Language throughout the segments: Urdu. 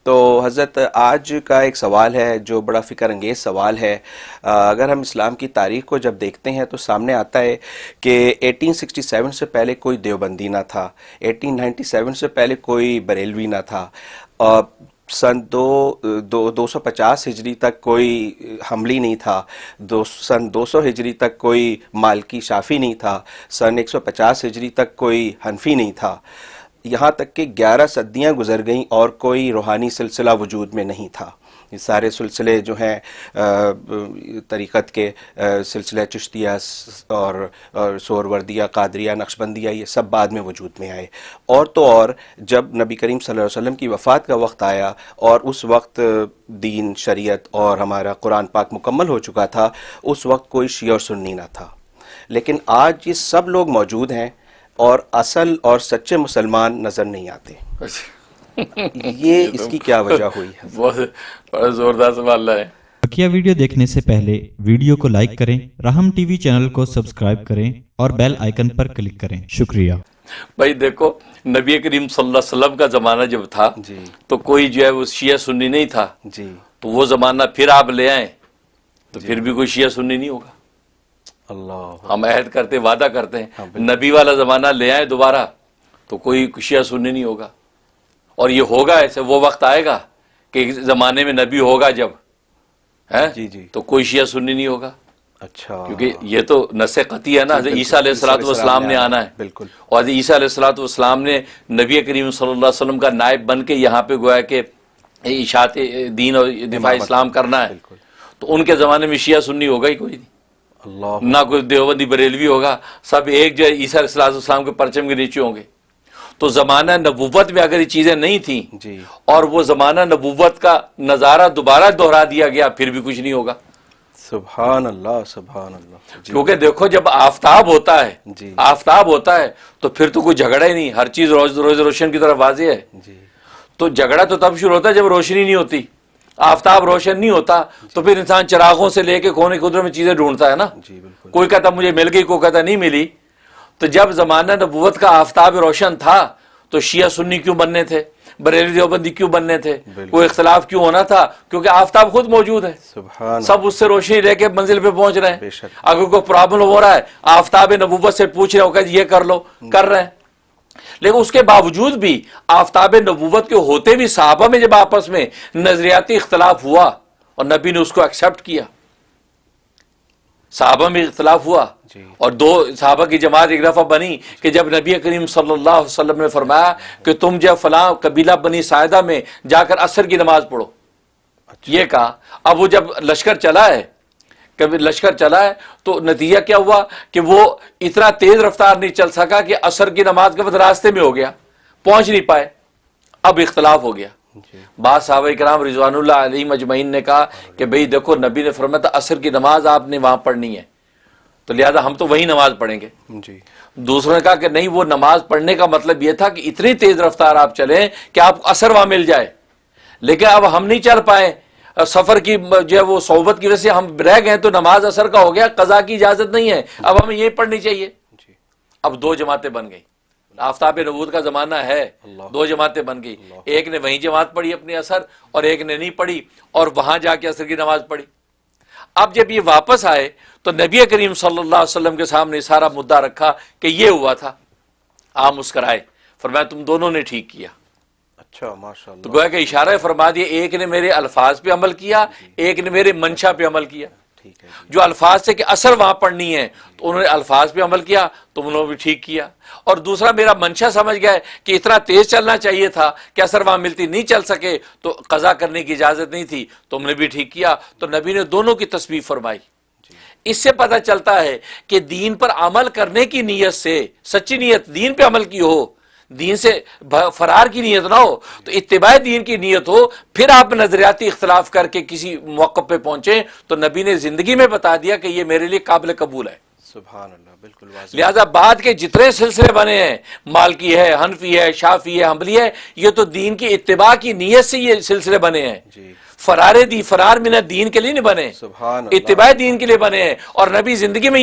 تو حضرت آج کا ایک سوال ہے جو بڑا فکر انگیز سوال ہے. اگر ہم اسلام کی تاریخ کو جب دیکھتے ہیں تو سامنے آتا ہے کہ 1867 سے پہلے کوئی دیوبندی نہ تھا, 1897 سے پہلے کوئی بریلوی نہ تھا, سن 250 ہجری تک کوئی حنبلی نہیں تھا, سن 200 ہجری تک کوئی مالکی شافی نہیں تھا, سن 150 ہجری تک کوئی حنفی نہیں تھا, یہاں تک کہ 11 صدیاں گزر گئیں اور کوئی روحانی سلسلہ وجود میں نہیں تھا. یہ سارے سلسلے جو ہیں طریقت کے سلسلہ چشتیہ اور سہروردیہ, قادریہ, نقشبندیہ, یہ سب بعد میں وجود میں آئے. اور تو اور جب نبی کریم صلی اللہ علیہ وسلم کی وفات کا وقت آیا اور اس وقت دین, شریعت اور ہمارا قرآن پاک مکمل ہو چکا تھا, اس وقت کوئی شیعہ اور سنی نہ تھا. لیکن آج یہ سب لوگ موجود ہیں اور اصل اور سچے مسلمان نظر نہیں آتے. یہ اس کی کیا وجہ ہوئی ہے؟ بہت زوردار سوال ہے. بقیہ ویڈیو دیکھنے سے پہلے ویڈیو کو لائک کریں, رحم ٹی وی چینل کو سبسکرائب کریں اور بیل آئیکن پر کلک کریں. شکریہ. بھائی دیکھو, نبی کریم صلی اللہ علیہ وسلم کا زمانہ جب تھا تو کوئی جو ہے وہ شیعہ سنی نہیں تھا. تو وہ زمانہ پھر آپ لے آئیں تو پھر بھی کوئی شیعہ سنی نہیں ہوگا. اللہ, ہم عہد کرتے, وعدہ کرتے ہیں, نبی والا زمانہ لے آئیں دوبارہ تو کوئی شیعہ سنی نہیں ہوگا. اور یہ ہوگا ایسے, وہ وقت آئے گا کہ ایک زمانے میں نبی ہوگا جب ہے تو کوئی شیعہ سنی نہیں ہوگا. اچھا, کیونکہ یہ تو نص قطعی ہے نا. حضرت عیسیٰ علیہ السلام نے آنا ہے. بالکل. اور حضرت عیسیٰ علیہ السلام نے نبی کریم صلی اللہ علیہ وسلم کا نائب بن کے یہاں پہ گویا کہ اشاعت دین اور دفاع اسلام کرنا ہے. تو ان کے زمانے میں شیعہ سنی ہوگا ہی کوئی نہیں. اللہ, نہ کوئی دیوبندی بریلوی ہوگا, سب ایک جو عیسیٰ علیہ السلام کے پرچم کے نیچے ہوں گے. تو زمانہ نبوت میں اگر یہ چیزیں نہیں تھیں اور وہ زمانہ نبوت کا نظارہ دوبارہ دہرا دیا گیا پھر بھی کچھ نہیں ہوگا. سبحان اللہ, سبحان اللہ. کیونکہ دیکھو جب آفتاب ہوتا ہے, آفتاب ہوتا ہے تو پھر تو کوئی جھگڑا ہی نہیں, ہر چیز روز روشن کی طرف واضح ہے. تو جھگڑا تو تب شروع ہوتا ہے جب روشنی نہیں ہوتی, آفتاب روشن نہیں ہوتا تو پھر انسان چراغوں سے لے کے کونے قدرت میں چیزیں ڈھونڈتا ہے نا. کوئی کہتا مجھے مل گئی, کوئی کہتا نہیں ملی. تو جب زمانہ نبوت کا آفتاب روشن تھا تو شیعہ سنی کیوں بننے تھے, بریلوی دیوبندی کیوں بننے تھے, کوئی اختلاف کیوں ہونا تھا؟ کیونکہ آفتاب خود موجود ہے, سب اس سے روشنی لے کے منزل پہ پہنچ رہے ہیں. اگر کوئی پرابلم ہو رہا ہے آفتاب نبوت سے پوچھ رہے ہو کہ یہ کر لو, کر رہے ہیں. لیکن اس کے باوجود بھی آفتاب نبوت کے ہوتے بھی صحابہ میں جب آپس میں نظریاتی اختلاف ہوا اور نبی نے اس کو ایکسپٹ کیا, صحابہ میں اختلاف ہوا اور دو صحابہ کی جماعت ایک دفعہ بنی کہ جب نبی کریم صلی اللہ علیہ وسلم نے فرمایا کہ تم جب فلاں قبیلہ بنی ساعدہ میں جا کر عصر کی نماز پڑھو, یہ کہا. اب وہ جب لشکر چلا ہے, کبھی لشکر چلا ہے تو نتیجہ کیا ہوا کہ وہ اتنا تیز رفتار نہیں چل سکا کہ عصر کی نماز کے وقت راستے میں ہو گیا, پہنچ نہیں پائے. اب اختلاف ہو گیا. بعض صحابہ کرام رضوان اللہ علیہم اجمعین نے کہا کہ بھئی دیکھو نبی نے فرمایا تھا عصر کی نماز آپ نے وہاں پڑھنی ہے تو لہذا ہم تو وہی نماز پڑھیں گے. دوسروں نے کہا کہ نہیں, وہ نماز پڑھنے کا مطلب یہ تھا کہ اتنی تیز رفتار آپ چلیں کہ آپ کو عصر وہاں مل جائے, لیکن اب ہم نہیں چل پائے, سفر کی جو ہے وہ صحبت کی وجہ سے ہم رہ گئے تو نماز عصر کا ہو گیا, قضا کی اجازت نہیں ہے, اب ہمیں یہ پڑھنی چاہیے. اب دو جماعتیں بن گئی. آفتاب نبوت کا زمانہ ہے, دو جماعتیں بن گئی. ایک نے وہیں جماعت پڑھی اپنی عصر اور ایک نے نہیں پڑھی اور وہاں جا کے عصر کی نماز پڑھی. اب جب یہ واپس آئے تو نبی کریم صلی اللہ علیہ وسلم کے سامنے سارا مدعا رکھا کہ یہ ہوا تھا. آپ مسکرائے, فرمایا تم دونوں نے ٹھیک کیا. اچھا, ماشاءاللہ. تو گویا کہ اشارہ فرما دیا, ایک نے میرے الفاظ پہ عمل کیا, ایک نے میرے منشا پہ عمل کیا. جو الفاظ سے کہ اثر وہاں پڑھنی ہے تو انہوں نے الفاظ پہ عمل کیا, تو انہوں نے بھی ٹھیک کیا. اور دوسرا میرا منشا سمجھ گئے کہ اتنا تیز چلنا چاہیے تھا کہ اثر وہاں ملتی نہیں چل سکے تو قضا کرنے کی اجازت نہیں تھی, تو ہم نے بھی ٹھیک کیا. تو نبی نے دونوں کی تسبیح فرمائی. اس سے پتہ چلتا ہے کہ دین پر عمل کرنے کی نیت سے, سچی نیت دین پہ عمل کی ہو, دین سے فرار کی نیت نہ ہو, تو اتباع دین کی نیت ہو, پھر آپ نظریاتی اختلاف کر کے کسی موقع پہ پہنچیں تو نبی نے زندگی میں بتا دیا کہ یہ میرے لیے قابل قبول ہے. سبحان اللہ, بالکل واضح. لہذا بعد کے جتنے سلسلے بنے ہیں, مالکی ہے, حنفی ہے, شافعی ہے, حنبلی ہے, یہ تو دین کی اتباع کی نیت سے یہ سلسلے بنے ہیں. فرار دی فرار من الدین کے لیے نہیں بنے، سبحان اللہ، اتباع دین کے لیے بنے ہیں، اور نبی زندگی میں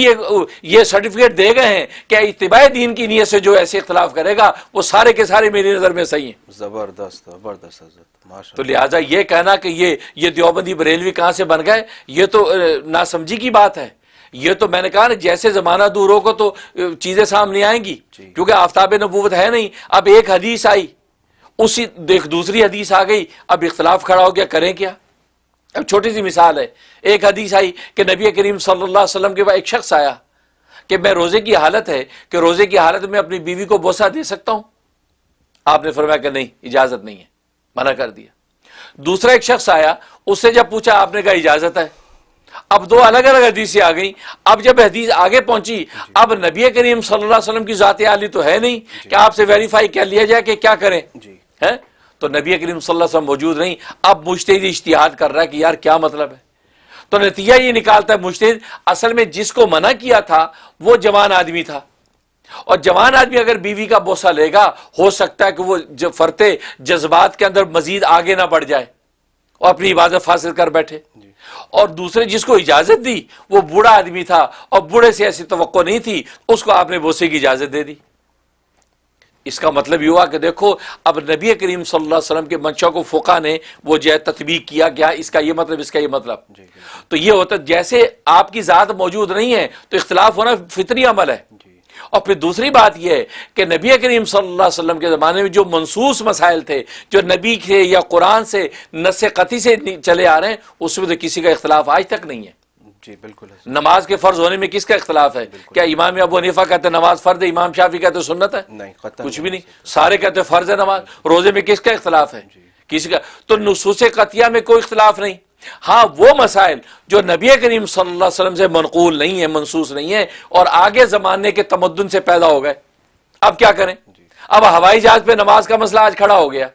یہ سرٹیفکیٹ دے گئے ہیں کہ اتباع دین کی نیت سے جو ایسے اختلاف کرے گا وہ سارے کے سارے میری نظر میں صحیح ہیں۔ زبردست زبردست حضرت، ماشاء تو لہٰذا یہ کہنا کہ یہ دیوبندی بریلوی کہاں سے بن گئے، یہ تو ناسمجھی کی بات ہے۔ یہ تو میں نے کہا نا، جیسے زمانہ دور ہوگا تو چیزیں سامنے آئیں گی، کیونکہ آفتاب نبوت ہے نہیں۔ اب ایک حدیث آئی، اسی دیکھ دوسری حدیث آ گئی، اب اختلاف کھڑا ہو گیا، کریں کیا؟ اب چھوٹی سی مثال ہے، ایک حدیث آئی کہ نبی کریم صلی اللہ علیہ وسلم کے بعد ایک شخص آیا کہ میں روزے کی حالت ہے کہ روزے کی حالت میں اپنی بیوی کو بوسہ دے سکتا ہوں؟ آپ نے فرمایا کہ نہیں، اجازت نہیں ہے، منع کر دیا۔ دوسرا ایک شخص آیا، اس سے جب پوچھا، آپ نے کہا اجازت ہے۔ اب دو الگ الگ حدیثیں آ گئیں۔ اب جب حدیث آگے پہنچی، اب نبی کریم صلی اللہ علیہ وسلم کی ذات عالی تو ہے نہیں کہ آپ سے ویریفائی کر لیا جائے کہ کیا کریں، ہے تو نبی کریم صلی اللہ علیہ وسلم موجود نہیں۔ اب مجتہد اجتہاد کر رہا ہے کہ یار کیا مطلب ہے، تو نتیجہ یہ نکالتا ہے مجتہد اصل میں جس کو منع کیا تھا وہ جوان آدمی تھا، اور جوان آدمی اگر بیوی کا بوسہ لے گا، ہو سکتا ہے کہ وہ فرتے جذبات کے اندر مزید آگے نہ بڑھ جائے اور اپنی عبادت فاسد کر بیٹھے۔ اور دوسرے جس کو اجازت دی وہ بوڑھا آدمی تھا، اور بوڑھے سے ایسی توقع نہیں تھی، اس کو آپ نے بوسے کی اجازت دے دی۔ اس کا مطلب یہ ہوا کہ دیکھو، اب نبی کریم صلی اللہ علیہ وسلم کے منشا کو فقہ نے وہ جو ہے تطبیق کیا گیا، اس کا یہ مطلب، اس کا یہ مطلب۔ تو یہ ہوتا جیسے آپ کی ذات موجود نہیں ہے تو اختلاف ہونا فطری عمل ہے۔ اور پھر دوسری بات یہ ہے کہ نبی کریم صلی اللہ علیہ وسلم کے زمانے میں جو منصوص مسائل تھے، جو نبی کے یا قرآن سے نص قطعی سے چلے آ رہے ہیں، اس میں تو کسی کا اختلاف آج تک نہیں ہے۔ جی بالکل۔ نماز کے فرض ہونے میں کس کا اختلاف ہے؟ کیا امام ابو حنیفہ کہتے ہیں نماز فرض ہے، امام شافعی کہتے ہیں سنت ہے؟ نہیں، قطعاً کچھ بھی نہیں، سارے کہتے ہیں فرض ہے نماز۔ روزے میں کس کا اختلاف ہے؟ کسی کا۔ تو نصوص قطعیہ میں کوئی اختلاف نہیں۔ ہاں وہ مسائل جو نبی کریم صلی اللہ علیہ وسلم سے منقول نہیں ہے، منصوص نہیں ہے، اور آگے زمانے کے تمدن سے پیدا ہو گئے، اب کیا کریں؟ اب ہوائی جہاز پہ نماز کا مسئلہ آج کھڑا ہو گیا،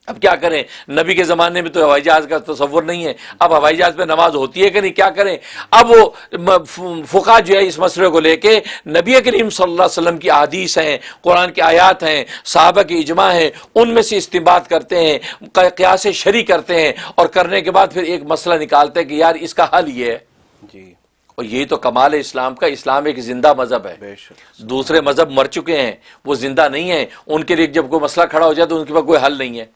اب کیا کریں؟ نبی کے زمانے میں تو ہوائی جہاز کا تصور نہیں ہے، اب ہوائی جہاز پہ نماز ہوتی ہے کہ نہیں، کیا کریں؟ اب وہ فقہ جو ہے اس مسئلے کو لے کے نبی کریم صلی اللہ علیہ وسلم کی احادیث ہیں، قرآن کی آیات ہیں، صحابہ کی اجماع ہیں، ان میں سے استنباط کرتے ہیں، قیاس شرعی کرتے ہیں، اور کرنے کے بعد پھر ایک مسئلہ نکالتے ہیں کہ یار اس کا حل یہ ہے۔ جی، اور یہی تو کمال ہے اسلام کا۔ اسلام ایک زندہ مذہب ہے، بے شک۔ دوسرے مذہب مر چکے ہیں، وہ زندہ نہیں ہیں، ان کے لیے جب کوئی مسئلہ کھڑا ہو جائے تو ان کے پاس کوئی حل نہیں ہے۔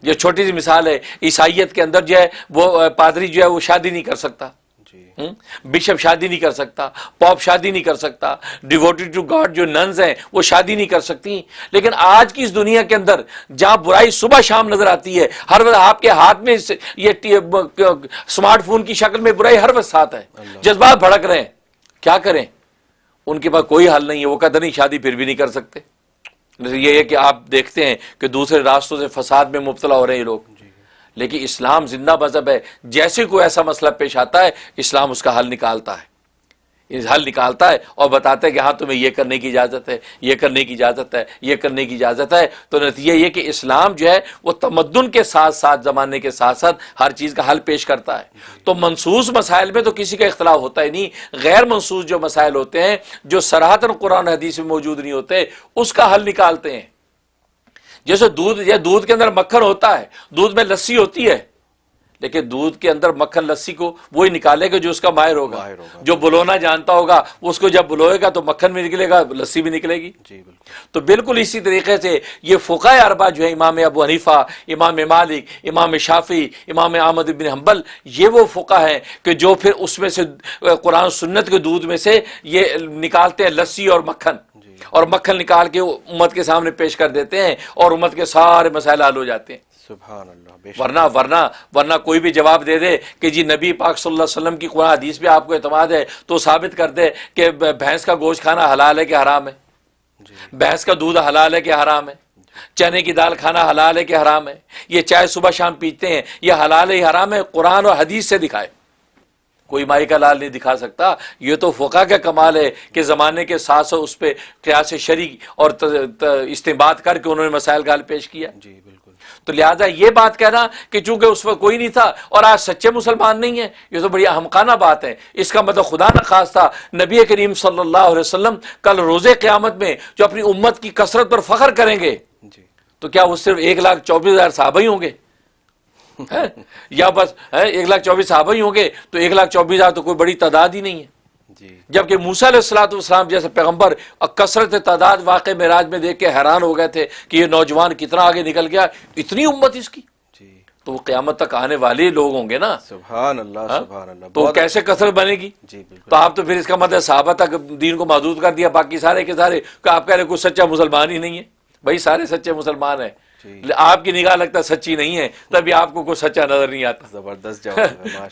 یہ چھوٹی سی مثال ہے، عیسائیت کے اندر جو ہے وہ پادری جو ہے وہ شادی نہیں کر سکتا، بشپ شادی نہیں کر سکتا، پوپ شادی نہیں کر سکتا، ڈیووٹی ٹو گاڈ جو ننز ہیں وہ شادی نہیں کر سکتی۔ لیکن آج کی اس دنیا کے اندر جہاں برائی صبح شام نظر آتی ہے، ہر وقت آپ کے ہاتھ میں یہ اسمارٹ فون کی شکل میں برائی ہر وقت ساتھ ہے، جذبات بھڑک رہے ہیں، کیا کریں؟ ان کے پاس کوئی حل نہیں ہے، وہ کہتے نہیں شادی پھر بھی نہیں کر سکتے۔ یہ ہے کہ آپ دیکھتے ہیں کہ دوسرے راستوں سے فساد میں مبتلا ہو رہے ہیں لوگ، لیکن اسلام زندہ مذہب ہے۔ جیسے کوئی ایسا مسئلہ پیش آتا ہے، اسلام اس کا حل نکالتا ہے، حل نکالتا ہے اور بتاتا ہے کہ ہاں تمہیں یہ کرنے کی اجازت ہے، یہ کرنے کی اجازت ہے، یہ کرنے کی اجازت ہے۔ تو نتیجہ یہ کہ اسلام جو ہے وہ تمدن کے ساتھ ساتھ، زمانے کے ساتھ ساتھ ہر چیز کا حل پیش کرتا ہے۔ تو منصوص مسائل میں تو کسی کا اختلاف ہوتا ہی نہیں، غیر منصوص جو مسائل ہوتے ہیں، جو صراحتاً قرآن حدیث میں موجود نہیں ہوتے، اس کا حل نکالتے ہیں۔ جیسے دودھ کے اندر مکھن ہوتا ہے، دودھ میں لسی ہوتی ہے، لیکن دودھ کے اندر مکھن لسی کو وہی نکالے گا جو اس کا ماہر ہوگا، جو بلونا جانتا ہوگا، اس کو جب بلوئے گا تو مکھن بھی نکلے گا، لسی بھی نکلے گی۔ تو بالکل اسی طریقے سے یہ فقہ اربعہ جو ہے، امام ابو حنیفہ، امام مالک، امام شافعی، امام احمد بن حنبل، یہ وہ فقہ ہیں کہ جو پھر اس میں سے قرآن سنت کے دودھ میں سے یہ نکالتے ہیں لسی اور مکھن، اور مکھن نکال کے امت کے سامنے پیش کر دیتے ہیں، اور امت کے سارے مسائل حل ہو جاتے ہیں۔ سبحان اللہ۔ ورنہ کوئی بھی جواب دے دے کہ جی نبی پاک صلی اللہ علیہ وسلم کی قرآن حدیث پہ آپ کو اعتماد ہے، تو ثابت کر دے کہ بھینس کا گوشت کھانا حلال ہے کہ حرام ہے، بھینس کا دودھ حلال ہے کہ حرام ہے، چنے کی دال کھانا حلال ہے کہ حرام ہے، یہ چائے صبح شام پیتے ہیں، یہ حلال ہے حرام ہے، قرآن اور حدیث سے دکھائے۔ کوئی مائی کا لال نہیں دکھا سکتا۔ یہ تو فقہ کا کمال ہے کہ زمانے کے ساتھ ساتھ اس پہ قیاس شرعی اور استنباط کر کے انہوں نے مسائل کا حل پیش کیا۔ جی بالکل۔ تو لہذا یہ بات کہنا کہ چونکہ اس وقت کوئی نہیں تھا اور آج سچے مسلمان نہیں ہیں، یہ تو بڑی احمقانہ بات ہے۔ اس کا مطلب خدا نہ خواستہ نبی کریم صلی اللہ علیہ وسلم کل روز قیامت میں جو اپنی امت کی کثرت پر فخر کریں گے، تو کیا وہ صرف 1,24,000 صحابہ ہی ہوں گے؟ یا بس 1,24,000 صحابہ ہی ہوں گے تو 1,24,000 تو کوئی بڑی تعداد ہی نہیں ہے. جبکہ موسیٰ علیہ السلام جیسے پیغمبر کثرت تعداد واقع معراج میں دیکھ کے حیران ہو گئے تھے کہ یہ نوجوان کتنا آگے نکل گیا, اتنی امت اس کی. تو وہ قیامت تک آنے والے لوگ ہوں گے نا. سبحان اللہ سبحان اللہ. تو کیسے کثرت بنے گی؟ تو آپ تو پھر اس کا مطلب صحابہ تک دین کو محدود کر دیا, باقی سارے کے سارے کہ آپ کہہ رہے کوئی سچا مسلمان ہی نہیں ہے. بھائی سارے سچے مسلمان ہیں, آپ کی نگاہ لگتا سچی نہیں ہے تبھی آپ کو کوئی سچا نظر نہیں آتا. زبردست جواب.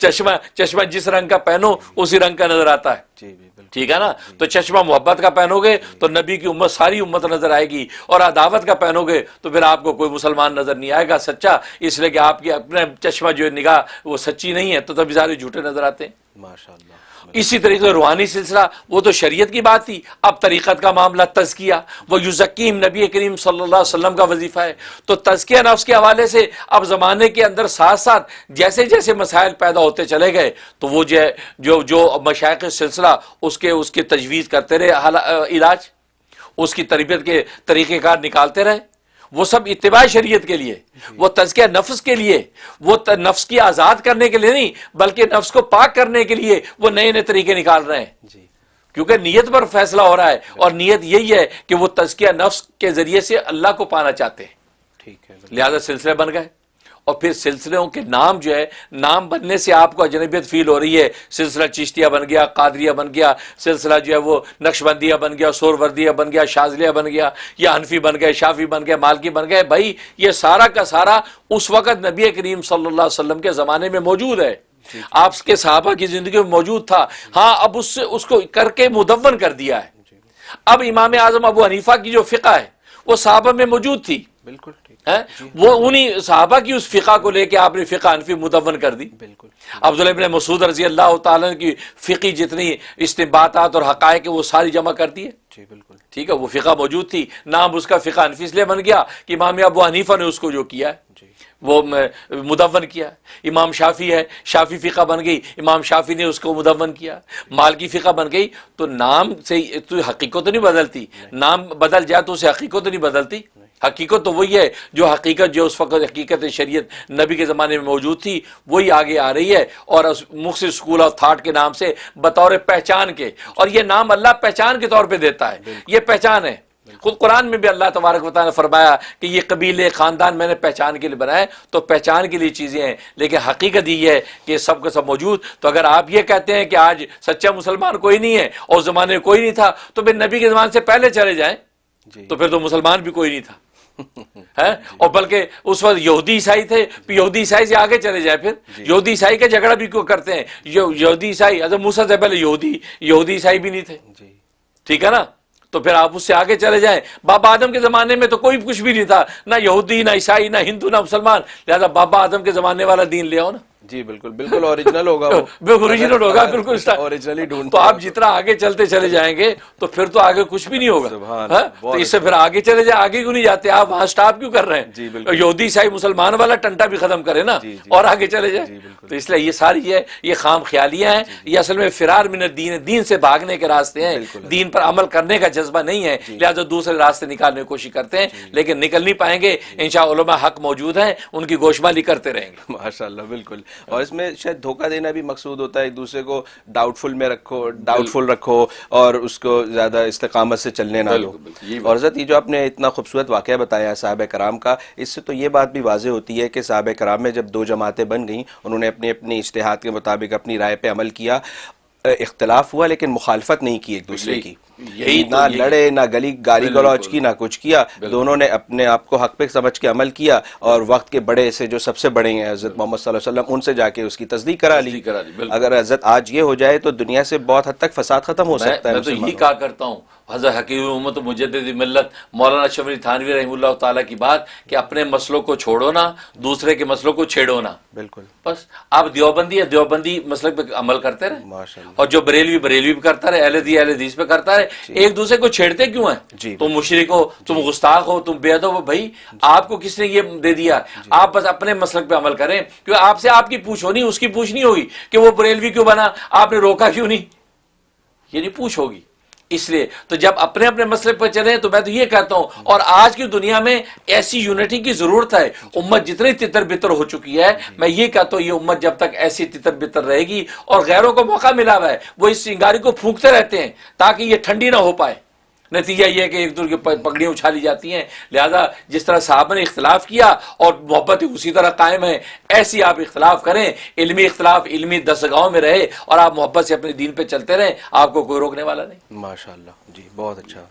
چشمہ جس رنگ کا پہنو اسی رنگ کا نظر آتا ہے. ٹھیک ہے نا. تو چشمہ محبت کا پہنو گے تو نبی کی امت ساری امت نظر آئے گی, اور عداوت کا پہنو گے تو پھر آپ کو کوئی مسلمان نظر نہیں آئے گا سچا, اس لیے کہ آپ کی اپنے چشمہ جو نگاہ وہ سچی نہیں ہے, تو تبھی سارے جھوٹے نظر آتے ہیں. ماشاءاللہ. اسی طریقے سے روحانی سلسلہ وہ تو شریعت کی بات تھی. اب طریقت کا معاملہ تزکیہ وہ یزکیم نبی کریم صلی اللہ علیہ وسلم کا وظیفہ ہے. تو تزکیہ نفس کے حوالے سے اب زمانے کے اندر ساتھ ساتھ جیسے جیسے مسائل پیدا ہوتے چلے گئے تو وہ جو مشائخ سلسلہ اس کے تجویز کرتے رہے, علاج اس کی تربیت کے طریقہ کار نکالتے رہے. وہ سب اتباع شریعت کے لیے, وہ تزکیہ نفس کے لیے, وہ نفس کی آزاد کرنے کے لیے نہیں بلکہ نفس کو پاک کرنے کے لیے وہ نئے نئے طریقے نکال رہے ہیں. کیونکہ نیت پر فیصلہ ہو رہا ہے, اور نیت یہی ہے کہ وہ تزکیہ نفس کے ذریعے سے اللہ کو پانا چاہتے ہیں. ٹھیک ہے. لہذا سلسلے بن گئے, اور پھر سلسلوں کے نام جو ہے, نام بننے سے آپ کو اجنبیت فیل ہو رہی ہے. سلسلہ چشتیہ بن گیا, قادریہ بن گیا, سلسلہ جو ہے وہ نقشبندیہ بن گیا, سوروردیہ بن گیا, شاذلیہ بن گیا, یا حنفی بن گئے, شافی بن گئے, مالکی بن گئے. بھائی یہ سارا کا سارا اس وقت نبی کریم صلی اللہ علیہ وسلم کے زمانے میں موجود ہے, آپ کے صحابہ کی زندگی میں موجود تھا. ہاں اب اس کو کر کے مدون کر دیا ہے. اب امام اعظم ابو حنیفہ کی جو فقہ ہے وہ صحابہ میں موجود تھی. بالکل وہ انہی صحابہ کی اس فقہ کو لے کے آپ نے فقہ حنفی مدون کر دی. بالکل. عبداللہ ابن مسعود رضی اللہ تعالیٰ کی فقی جتنی استنباطات اور حقائق وہ ساری جمع کر دی ہے. بالکل ٹھیک ہے. وہ فقہ موجود تھی, نام اس کا فقہ حنفی اس لیے بن گیا کہ امام ابو حنیفہ نے اس کو جو کیا ہے وہ مدون کیا. امام شافی ہے, شافی فقہ بن گئی, امام شافی نے اس کو مدون کیا. مالکی فقہ بن گئی. تو نام سے تو حقیقت تو نہیں بدلتی, نام بدل جائے تو اسے حقیقت تو نہیں بدلتی. حقیقت تو وہی ہے جو حقیقت جو اس وقت حقیقت شریعت نبی کے زمانے میں موجود تھی وہی آگے آ رہی ہے, اور مختلف اسکول آف تھاٹ کے نام سے بطور پہچان کے. اور یہ نام اللہ پہچان کے طور پہ دیتا ہے, یہ پہچان ہے. خود قرآن میں بھی اللہ تبارک و تعالیٰ نے فرمایا کہ یہ قبیلے خاندان میں نے پہچان کے لیے بنائے. تو پہچان کے لیے چیزیں ہیں, لیکن حقیقت یہ ہے کہ سب کا سب موجود. تو اگر آپ یہ کہتے ہیں کہ آج سچا مسلمان کوئی نہیں ہے اور زمانے میں کوئی نہیں تھا, تو پھر نبی کے زمانے سے پہلے چلے جائیں تو پھر تو مسلمان بھی کوئی نہیں تھا. اور بلکہ اس وقت یہودی عیسائی تھے, یہودی عیسائی سے آگے چلے جائیں. پھر یہودی عیسائی کا جھگڑا بھی کیوں کرتے ہیں؟ یہودی عیسائی حضرت موسیٰ سے پہلے یہودی عیسائی بھی نہیں تھے. ٹھیک ہے نا. تو پھر آپ اس سے آگے چلے جائیں. بابا آدم کے زمانے میں تو کوئی کچھ بھی نہیں تھا, نہ یہودی نہ عیسائی نہ ہندو نہ مسلمان. لہذا بابا آدم کے زمانے والا دین لے آؤ نا. جی بالکل بالکل اوریجنل ہوگا, اوریجنل ہوگا بالکل اوریجنلی ڈھونڈ. تو آپ جتنا آگے چلتے چلے جائیں گے تو پھر تو آگے کچھ بھی نہیں ہوگا. تو اس سے پھر آگے چلے جائیں, آگے کیوں نہیں جاتے آپ, وہاں سٹاپ کیوں کر رہے ہیں؟ یہودی عیسائی مسلمان والا ٹنٹا بھی ختم کرے نا اور آگے چلے جائیں. تو اس لیے یہ ساری ہے یہ خام خیالیاں ہیں, یہ اصل میں فرار من الدین, دین سے بھاگنے کے راستے ہیں, دین پر عمل کرنے کا جذبہ نہیں ہے, لہٰذا دوسرے راستے نکالنے کی کوشش کرتے ہیں لیکن نکل نہیں پائیں گے. انشاءاللہ علماء حق موجود ہیں, ان کی گوشمالی کرتے رہیں گے. ماشاءاللہ بالکل. اور اس میں شاید دھوکہ دینا بھی مقصود ہوتا ہے, ایک دوسرے کو ڈاؤٹ فل میں رکھو, ڈاؤٹ فل رکھو اور اس کو زیادہ استقامت سے چلنے نہ دو. اور حضرت یہ جو آپ نے اتنا خوبصورت واقعہ بتایا ہے صحابہ کرام کا, اس سے تو یہ بات بھی واضح ہوتی ہے کہ صحابہ کرام میں جب دو جماعتیں بن گئیں, انہوں نے اپنے اپنے اجتہاد کے مطابق اپنی رائے پہ عمل کیا, اختلاف ہوا لیکن مخالفت نہیں کی ایک دوسرے کی, نہ لڑے نہ گالی گلوچ کی نہ کچھ کیا. دونوں نے اپنے آپ کو حق پہ سمجھ کے عمل کیا, اور وقت کے بڑے سے جو سب سے بڑے ہیں حضرت محمد صلی اللہ علیہ وسلم, ان سے جا کے اس کی تصدیق کرا لی. اگر حضرت آج یہ ہو جائے تو دنیا سے بہت حد تک فساد ختم ہو سکتا ہے. میں تو یہی کہا کرتا ہوں حضرت حکیم امت مجدد ملت مولانا اشرف علی تھانوی رحمہ اللہ تعالیٰ کی بات کہ اپنے مسئلوں کو چھوڑو نا, دوسرے کے مسئلوں کو چھیڑو نا. بالکل. بس آپ دیوبندی ہے, دیوبندی مسئلے پہ عمل کرتے رہے, اور جو بریلوی بھی کرتا رہے, اہل حدیث پہ کرتا رہے. ایک دوسرے کو چھیڑتے کیوں ہیں؟ تم مشرک ہو, تم گستاخ ہو, تم بے ادب ہو. بھائی آپ کو کس نے یہ دے دیا؟ آپ بس اپنے مسلک پہ عمل کریں, کیونکہ آپ سے آپ کی پوچھ ہونی, اس کی پوچھ نہیں ہوگی کہ وہ بریلوی کیوں بنا, آپ نے روکا کیوں نہیں, یہ نہیں پوچھ ہوگی. اس لیے تو جب اپنے اپنے مسئلے پر چلیں تو میں تو یہ کہتا ہوں، اور آج کی دنیا میں ایسی یونٹی کی ضرورت ہے. امت جتنی تتر بتر ہو چکی ہے، میں یہ کہتا ہوں یہ امت جب تک ایسی تتر بتر رہے گی اور غیروں کو موقع ملا ہوا ہے وہ اس چنگاری کو پھونکتے رہتے ہیں تاکہ یہ ٹھنڈی نہ ہو پائے، نتیجہ یہ ہے کہ ایک دوسرے کی پگڑیاں اچھالی جاتی ہیں. لہذا جس طرح صحابہ نے اختلاف کیا اور محبت اسی طرح قائم ہے، ایسی آپ اختلاف کریں. علمی اختلاف علمی دستگاہوں میں رہے اور آپ محبت سے اپنے دین پہ چلتے رہیں، آپ کو کوئی روکنے والا نہیں. ماشاء اللہ. جی بہت اچھا.